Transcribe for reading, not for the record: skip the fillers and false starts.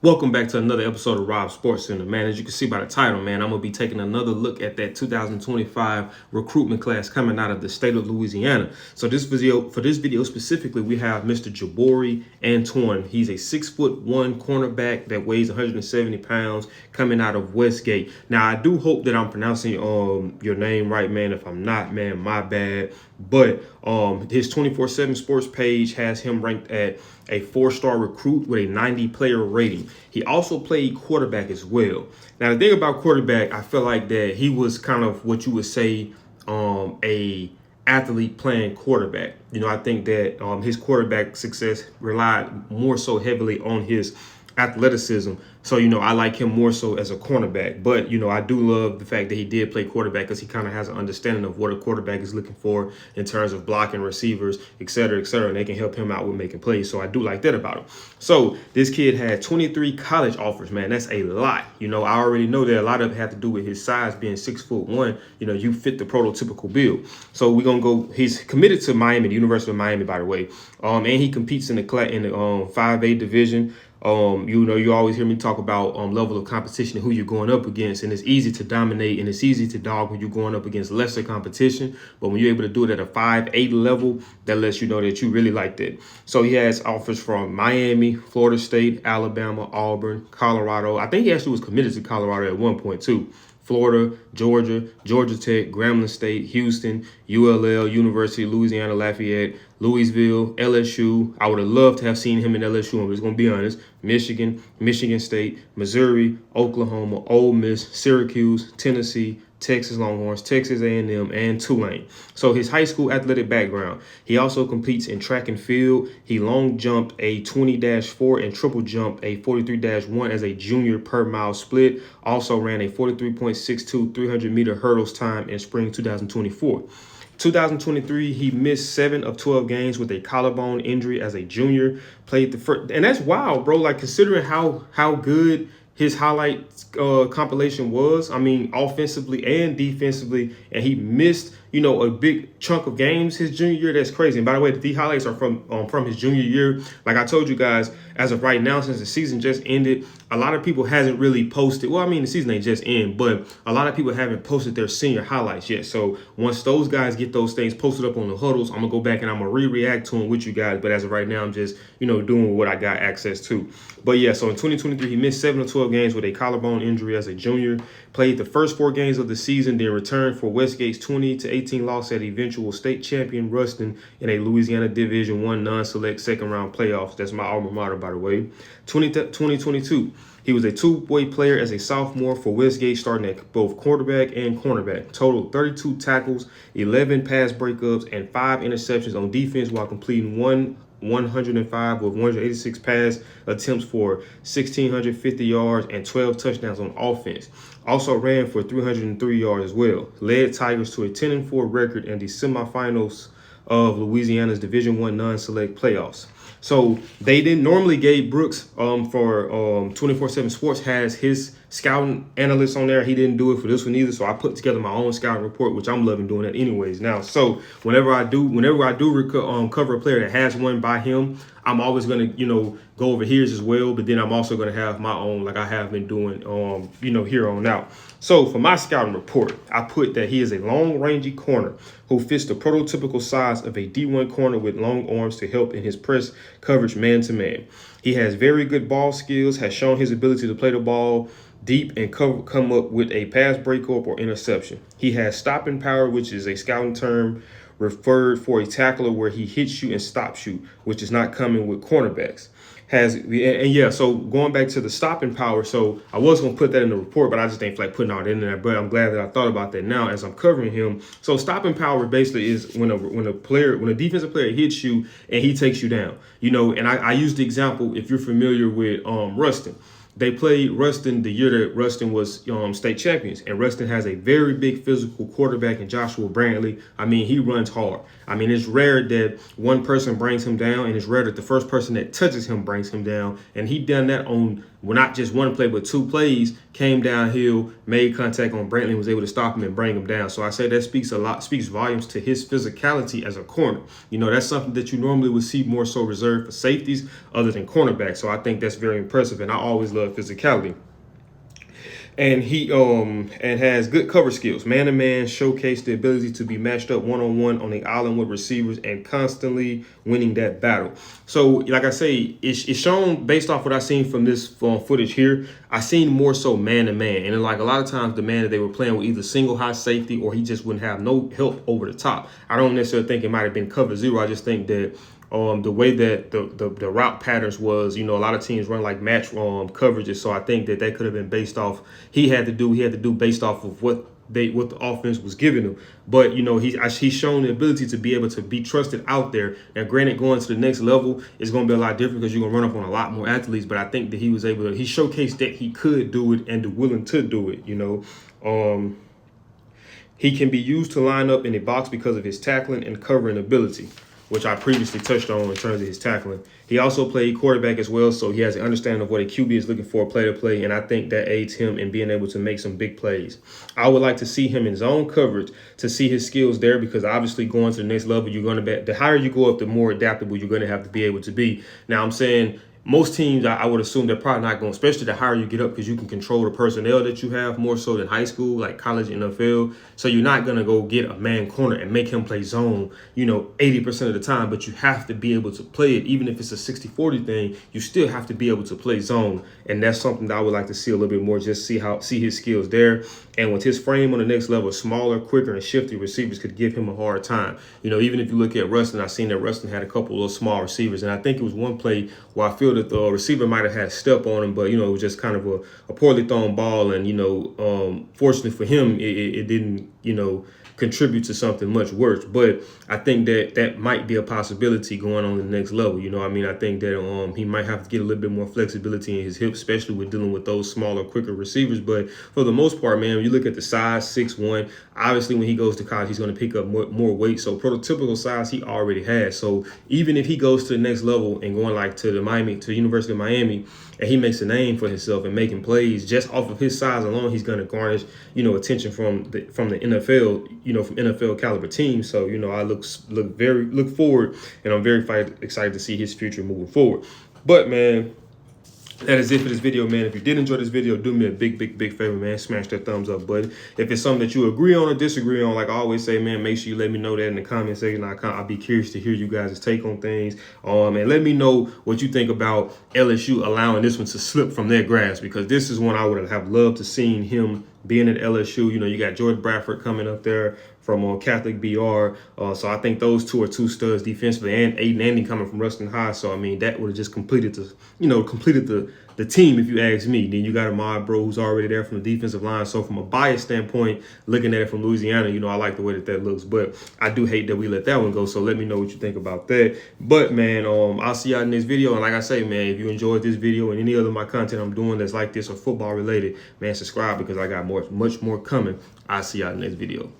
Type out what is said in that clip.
Welcome back to another episode of Rob Sports Center, man. As you can see by the title, man, I'm going to be taking another look at that 2025 recruitment class coming out of the state of Louisiana. So for this video specifically, we have Mr. Jabari Antoine. He's a 6'1" cornerback that weighs 170 pounds coming out of Westgate. Now, I do hope that I'm pronouncing your name right, man. If I'm not, man, my bad. But his 24/7 Sports page has him ranked at a 4-star recruit with a 90 player rating. He also played quarterback as well. Now, the thing about quarterback, I feel like that he was kind of what you would say a athlete playing quarterback. You know, I think that his quarterback success relied more so heavily on his athleticism. So, you know, I like him more so as a cornerback. But, you know, I do love the fact that he did play quarterback because he kind of has an understanding of what a quarterback is looking for in terms of blocking receivers, et cetera, and they can help him out with making plays. So I do like that about him. So this kid had 23 college offers, man. That's a lot. You know, I already know that a lot of it had to do with his size being 6'1". You know, you fit the prototypical bill. So we're going to go, he's committed to Miami, the University of Miami, by the way. And he competes in the 5A division. You know, you always hear me talk about level of competition and who you're going up against, and it's easy to dominate and it's easy to dog when you're going up against lesser competition. But when you're able to do it at a 5A level, that lets you know that you really like that. So he has offers from Miami, Florida State, Alabama, Auburn, Colorado. I think he actually was committed to Colorado at one point too. Florida, Georgia, Georgia Tech, Grambling State, Houston, ULL, University of Louisiana Lafayette, Louisville, LSU. I would have loved to have seen him in LSU. I'm just going to be honest. Michigan, Michigan State, Missouri, Oklahoma, Ole Miss, Syracuse, Tennessee, Texas Longhorns, Texas A&M, and Tulane. So his high school athletic background. He also competes in track and field. He long jumped a 20-4 and triple jumped a 43-1 as a junior per mile split. Also ran a 43.62 300-meter hurdles time in spring 2024. 2023, he missed 7 of 12 games with a collarbone injury as a junior. Played the first, and that's wild, bro. Like, considering how good his highlight compilation was, I mean, offensively and defensively, and he missed, you know, a big chunk of games his junior year. That's crazy. And by the way, the highlights are from his junior year. Like I told you guys, as of right now, since the season just ended, a lot of people hasn't really posted. Well, I mean, the season ain't just end, but a lot of people haven't posted their senior highlights yet. So once those guys get those things posted up on the huddles, I'm gonna go back and I'm gonna react to them with you guys. But as of right now, I'm just, you know, doing what I got access to. But yeah, so in 2023, he missed 7 of 12 games with a collarbone injury as a junior. Played the first 4 games of the season, then returned for Westgate's 20-18 loss at eventual state champion Ruston in a Louisiana Division I non-select second-round playoffs. That's my alma mater, by the way. 2022, he was a two-way player as a sophomore for Westgate, starting at both quarterback and cornerback. Total 32 tackles, 11 pass breakups, and 5 interceptions on defense while completing 105 with 186 pass attempts for 1,650 yards and 12 touchdowns on offense. Also ran for 303 yards as well. Led Tigers to a 10-4 record in the semifinals of Louisiana's Division I non-select playoffs. So they didn't normally. Gabe Brooks for 24/7 Sports has his scouting analyst on there. He didn't do it for this one either. So I put together my own scouting report, which I'm loving doing that anyways now. So whenever I do cover a player that has one by him, I'm always going to, you know, go over his as well. But then I'm also going to have my own, like I have been doing, you know, here on out. So for my scouting report, I put that he is a long, rangy corner who fits the prototypical size of a D1 corner with long arms to help in his press coverage man-to-man. He has very good ball skills, has shown his ability to play the ball deep and come up with a pass breakup or interception. He has stopping power, which is a scouting term referred for a tackler where he hits you and stops you, which is not common with cornerbacks. So going back to the stopping power, so I was going to put that in the report, but I just ain't like putting all that in there. But I'm glad that I thought about that now as I'm covering him. So stopping power basically is when a defensive player hits you and he takes you down. You know, and I use the example, if you're familiar with Ruston. they played Ruston the year that Ruston was state champions. And Ruston has a very big physical quarterback in Joshua Brantley. I mean, he runs hard. I mean, it's rare that one person brings him down, and it's rare that the first person that touches him brings him down. And he done that on not just one play, but 2 plays, came downhill, made contact on Brantley, and was able to stop him and bring him down. So I say that speaks volumes to his physicality as a corner. You know, that's something that you normally would see more so reserved for safeties other than cornerbacks. So I think that's very impressive, and I always love physicality. And he has good cover skills. Man-to-man, showcase the ability to be matched up one-on-one on the island with receivers and constantly winning that battle. So, like I say, it's shown based off what I've seen from this footage here. I seen more so man-to-man. And like a lot of times the man that they were playing with either single high safety or he just wouldn't have no help over the top. I don't necessarily think it might have been cover zero. I just think that the way that the route patterns was, you know, a lot of teams run like match coverages. So I think that could have been based off, he had to do based off of what the offense was giving him. But, you know, he's shown the ability to be able to be trusted out there. Now, granted, going to the next level is going to be a lot different because you're going to run up on a lot more athletes. But I think that he was able to, he showcased that he could do it and willing to do it, you know. He can be used to line up in the box because of his tackling and covering ability, which I previously touched on in terms of his tackling. He also played quarterback as well, so he has an understanding of what a QB is looking for play to play, and I think that aids him in being able to make some big plays. I would like to see him in zone coverage to see his skills there, because obviously going to the next level, you're going to be, the higher you go up, the more adaptable you're going to have to be able to be. Now, I'm saying most teams, I would assume they're probably not going, especially the higher you get up, because you can control the personnel that you have more so than high school, like college and NFL. So you're not going to go get a man corner and make him play zone, you know, 80% of the time, but you have to be able to play it. Even if it's a 60-40 thing, you still have to be able to play zone. And that's something that I would like to see a little bit more, just see his skills there. And with his frame on the next level, smaller, quicker, and shifty receivers could give him a hard time. You know, even if you look at Ruston, I've seen that Ruston had a couple of small receivers. And I think it was one play where I feel that the receiver might have had a step on him, but, you know, it was just kind of a poorly thrown ball. And, you know, fortunately for him, it didn't, you know, contribute to something much worse. But I think that might be a possibility going on to the next level. You know, I mean, I think that he might have to get a little bit more flexibility in his hips, especially with dealing with those smaller, quicker receivers. But for the most part, man, when you look at the size, 6'1", obviously when he goes to college, he's going to pick up more weight. So prototypical size he already has. So even if he goes to the next level and going like to the University of Miami, and he makes a name for himself and making plays just off of his size alone, he's going to garnish, you know, attention from the NFL, you know, from NFL caliber teams. So, you know, I look forward, and I'm very excited to see his future moving forward. But, man, that is it for this video, man. If you did enjoy this video, do me a big favor, man. Smash that thumbs up button. If it's something that you agree on or disagree on, like I always say, man, make sure you let me know that in the comment section. I'll be curious to hear you guys' take on things. And let me know what you think about LSU allowing this one to slip from their grasp, because this is one I would have loved to seen him being at LSU. You know, you got George Bradford coming up there from Catholic BR. So I think those two are two studs defensively, and Aiden Andy coming from Ruston High. So, I mean, that would have just completed the team, if you ask me. Then you got Ahmad Bro, who's already there from the defensive line. So from a bias standpoint, looking at it from Louisiana, you know, I like the way that looks. But I do hate that we let that one go. So let me know what you think about that. But, man, I'll see y'all in this video. And like I say, man, if you enjoyed this video and any other of my content I'm doing that's like this or football related, man, subscribe, because I got much more coming. I'll see y'all in the next video.